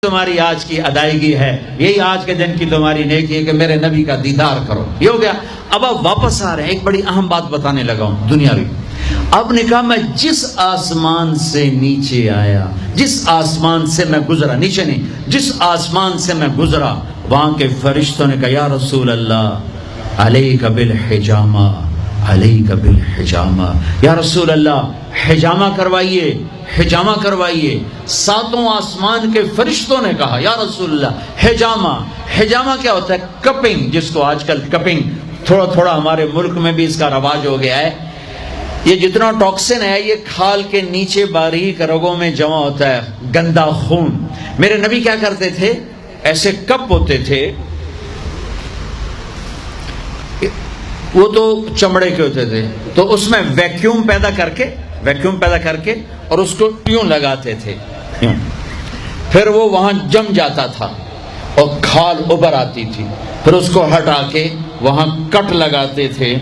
تمہاری آج کی ادائیگی ہے، یہی آج کے دن کی تمہاری نیکی ہے کہ میرے نبی کا دیدار کرو. یہ ہو گیا. اب آپ واپس آ رہے ہیں، ایک بڑی اہم بات بتانے لگا ہوں دنیاوی. آپ نے کہا میں جس آسمان سے نیچے آیا، جس آسمان سے میں گزرا، نیچے نہیں، جس آسمان سے میں گزرا، وہاں کے فرشتوں نے کہا یا رسول اللہ علیک بالحجامہ، علیک بالحجامہ، یا رسول اللہ حجامہ کروائیے، حجامہ کروائیے. ساتوں آسمان کے فرشتوں نے کہا یا رسول اللہ حجامہ. حجامہ کیا ہوتا ہے؟ کپنگ، جس کو آج کل کپنگ تھوڑا تھوڑا ہمارے ملک میں بھی اس کا رواج ہو گیا ہے. یہ جتنا ٹاکسن ہے یہ کھال کے نیچے باریک رگوں میں جمع ہوتا ہے، گندا خون. میرے نبی کیا کرتے تھے؟ ایسے کپ ہوتے تھے، وہ تو چمڑے کے ہوتے تھے، تو اس میں ویکیوم پیدا کر کے اور اس کو یوں لگاتے تھے، پھر وہ وہاں جم جاتا تھا اور کھال ابھر آتی تھی. پھر اس کو ہٹا کے وہاں کٹ لگاتے تھے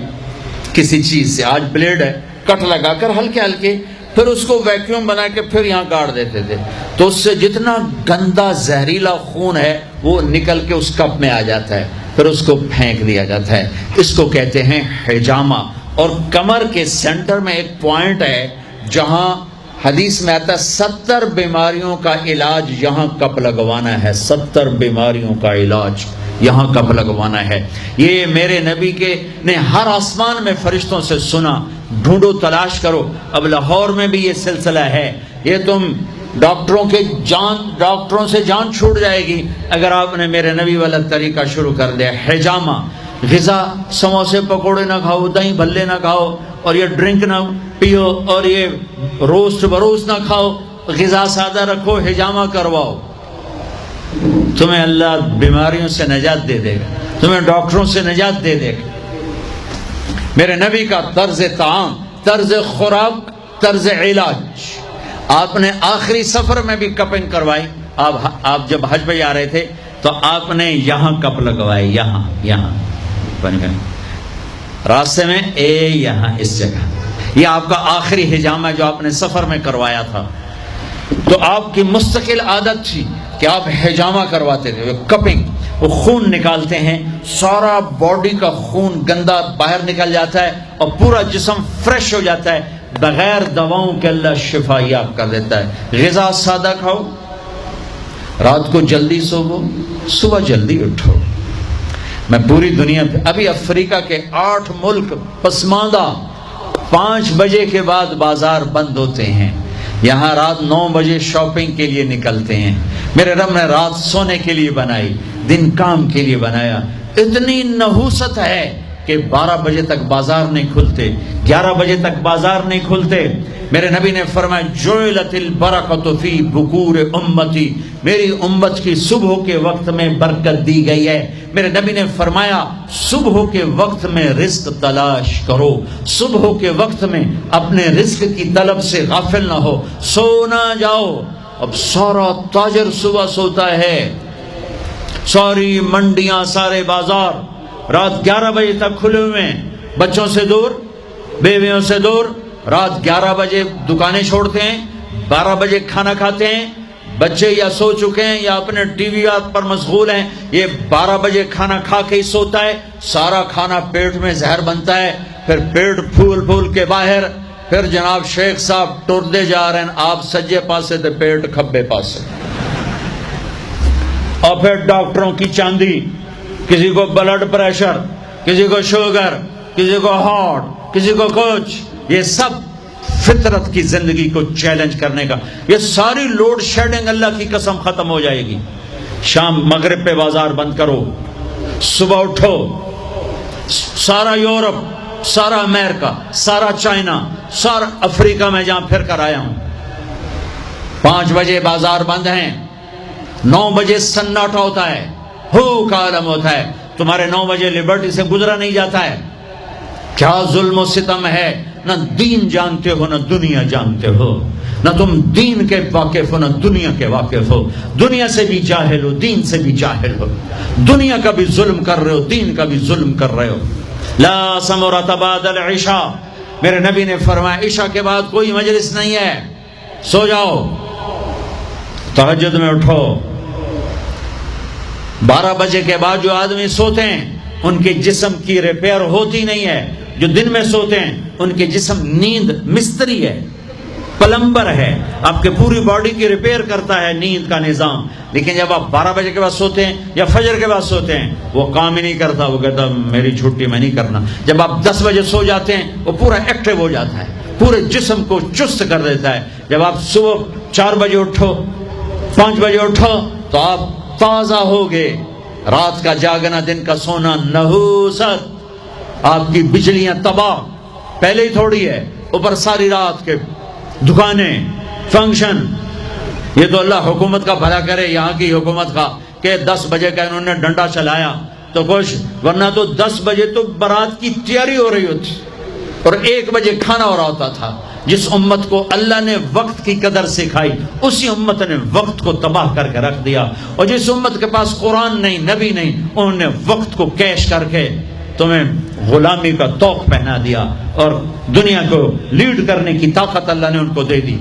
کسی چیز سے، آج بلیڈ ہے، کٹ لگا کر ہلکے ہلکے، پھر اس کو ویکیوم بنا کے پھر یہاں گاڑ دیتے تھے. تو اس سے جتنا گندا زہریلا خون ہے وہ نکل کے اس کپ میں آ جاتا ہے، پھر اس کو پھینک دیا جاتا ہے. اس کو کہتے ہیں حجامہ. اور کمر کے سینٹر میں ایک پوائنٹ ہے جہاں حدیث میں آتا ہے 70 بیماریوں کا علاج یہاں کپ لگوانا ہے، 70 بیماریوں کا علاج یہاں کپ لگوانا ہے. یہ میرے نبی کے نے ہر آسمان میں فرشتوں سے سنا. ڈھونڈو، تلاش کرو. اب لاہور میں بھی یہ سلسلہ ہے. یہ تم ڈاکٹروں سے جان چھوٹ جائے گی اگر آپ نے میرے نبی والا طریقہ شروع کر دیا. حجامہ، غذا، سموسے پکوڑے نہ کھاؤ، دہی بھلے نہ کھاؤ، اور یہ ڈرنک نہ پیو، اور یہ روسٹ بروسٹ نہ کھاؤ، غذا سادہ رکھو، حجامہ کرواؤ. تمہیں اللہ بیماریوں سے نجات دے دے گا، تمہیں ڈاکٹروں سے نجات دے دے گا. میرے نبی کا طرز طعام، طرز خوراک، طرز علاج. آپ نے آخری سفر میں بھی کپنگ کروائی. آپ جب حج پہ جا رہے تھے تو آپ نے یہاں کپ لگوائے، یہاں راستے میں، یہاں اس جگہ. یہ آپ کا آخری حجامہ جو آپ نے سفر میں کروایا تھا. تو آپ کی مستقل عادت تھی کہ آپ حجامہ کرواتے تھے. کپنگ، وہ خون نکالتے ہیں، سارا باڈی کا خون گندا باہر نکل جاتا ہے اور پورا جسم فریش ہو جاتا ہے. بغیر دواؤں کے اللہ شفا یاب کر دیتا ہے. غذا سادہ کھاؤ، رات کو جلدی سوو، صبح جلدی اٹھو. میں پوری دنیا پہ، ابھی افریقہ کے 8 ملک پسماندہ 5 بجے کے بعد بازار بند ہوتے ہیں. یہاں رات 9 بجے شاپنگ کے لیے نکلتے ہیں. میرے رب نے رات سونے کے لیے بنائی، دن کام کے لیے بنایا. اتنی نحوست ہے کہ 12 بجے تک بازار نہیں کھلتے، 11 بجے تک بازار نہیں کھلتے. میرے نبی نے فرمایا جعلت البرکۃ فی بکور امتی، میری امت کی صبح کے وقت میں برکت دی گئی ہے. میرے نبی نے فرمایا صبح کے وقت میں رزق تلاش کرو، صبح کے وقت میں اپنے رزق کی طلب سے غافل نہ ہو، سو نہ جاؤ. اب سارا تاجر صبح سوتا ہے، ساری منڈیاں، سارے بازار رات 11 بجے تک کھلے ہوئے ہیں. بچوں سے دور، بیویوں سے دور. رات 11 بجے دکانیں چھوڑتے ہیں، 12 بجے کھانا کھاتے ہیں. بچے یا سو چکے ہیں یا اپنے ٹی وی پر مشغول ہیں. یہ 12 بجے کھانا کھا کے ہی سوتا ہے. سارا کھانا پیٹ میں زہر بنتا ہے، پھر پیٹ پھول کے باہر. پھر جناب شیخ صاحب ٹردے جا رہے ہیں، آپ سجے پاسے تو پیٹ کھبے پاسے. اور پھر ڈاکٹروں کی چاندی، کسی کو بلڈ پریشر، کسی کو شوگر، کسی کو ہارٹ، کسی کو کچھ. یہ سب فطرت کی زندگی کو چیلنج کرنے کا. یہ ساری لوڈ شیڈنگ اللہ کی قسم ختم ہو جائے گی. شام مغرب پہ بازار بند کرو، صبح اٹھو. سارا یورپ، سارا امریکہ، سارا چائنا، سارا افریقہ میں جہاں پھر کر آیا ہوں، 5 بجے بازار بند ہیں. 9 بجے سناٹا ہوتا ہے، ہو کا عالم ہوتا ہے. تمہارے 9 بجے لبرٹی سے گزرا نہیں جاتا ہے. کیا ظلم و ستم ہے. نہ دین جانتے ہو، نہ دنیا جانتے ہو. نہ تم دین کے واقف ہو، نہ دنیا کے واقف ہو. دنیا سے بھی جاہل ہو، دین سے بھی جاہل ہو. دنیا کا بھی ظلم کر رہے ہو، دین کا بھی ظلم کر رہے ہو. لا سمرۃ بعد العشاء، میرے نبی نے فرمایا عشاء کے بعد کوئی مجلس نہیں ہے، سو جاؤ. تہجد میں اٹھو، 12 بجے کے بعد جو آدمی سوتے ہیں ان کے جسم کی ریپیئر ہوتی نہیں ہے. جو دن میں سوتے ہیں ان کے جسم نیند مستری ہے، پلمبر ہے، آپ کے پوری باڈی کی ریپیئر کرتا ہے نیند کا نظام. لیکن جب آپ 12 بجے کے بعد سوتے ہیں یا فجر کے بعد سوتے ہیں وہ کام ہی نہیں کرتا، وہ کہتا میری چھٹی میں نہیں کرنا. جب آپ 10 بجے سو جاتے ہیں وہ پورا ایکٹیو ہو جاتا ہے، پورے جسم کو چست کر دیتا ہے. جب آپ صبح 4 بجے اٹھو، 5 بجے اٹھو تو آپ تازہ ہو گئے. رات کا جاگنا، دن کا سونا نحوست. آپ کی بجلیاں تباہ پہلے ہی تھوڑی ہے، اوپر ساری رات کے دکانیں، فنکشن. یہ تو اللہ حکومت کا بھلا کرے، یہاں کی حکومت کا، کہ 10 بجے کا انہوں نے ڈنڈا چلایا تو خوش، ورنہ تو 10 بجے تو بارات کی تیاری ہو رہی ہوتی اور 1 بجے کھانا ہو رہا ہوتا تھا. جس امت کو اللہ نے وقت کی قدر سکھائی اسی امت نے وقت کو تباہ کر کے رکھ دیا. اور جس امت کے پاس قرآن نہیں، نبی نہیں، انہوں نے وقت کو کیش کر کے تمہیں غلامی کا توق پہنا دیا اور دنیا کو لیڈ کرنے کی طاقت اللہ نے ان کو دے دی.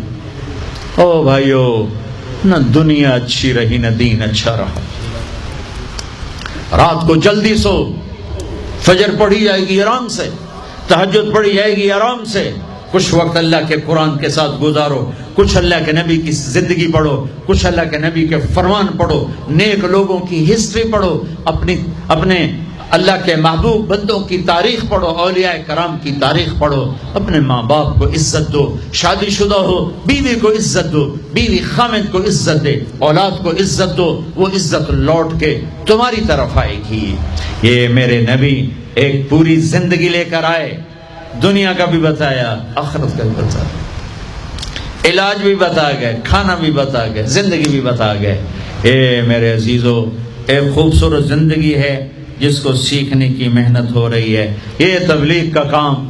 او بھائیو، نہ دنیا اچھی رہی نہ دین اچھا رہا. رات کو جلدی سو، فجر پڑھی جائے گی آرام سے، تہجد پڑھی جائے گی آرام سے. کچھ وقت اللہ کے قرآن کے ساتھ گزارو، کچھ اللہ کے نبی کی زندگی پڑھو، کچھ اللہ کے نبی کے فرمان پڑھو، نیک لوگوں کی ہسٹری پڑھو، اپنے اللہ کے محبوب بندوں کی تاریخ پڑھو، اولیاء کرام کی تاریخ پڑھو. اپنے ماں باپ کو عزت دو، شادی شدہ ہو بیوی کو عزت دو، بیوی خامد کو عزت دے، اولاد کو عزت دو، وہ عزت لوٹ کے تمہاری طرف آئے گی. یہ میرے نبی ایک پوری زندگی لے کر آئے، دنیا کا بھی بتایا، آخرت کا بھی بتایا، علاج بھی بتا گئے، کھانا بھی بتا گئے، زندگی بھی بتا گئے. اے میرے عزیزو، ایک خوبصورت زندگی ہے جس کو سیکھنے کی محنت ہو رہی ہے. یہ تبلیغ کا کام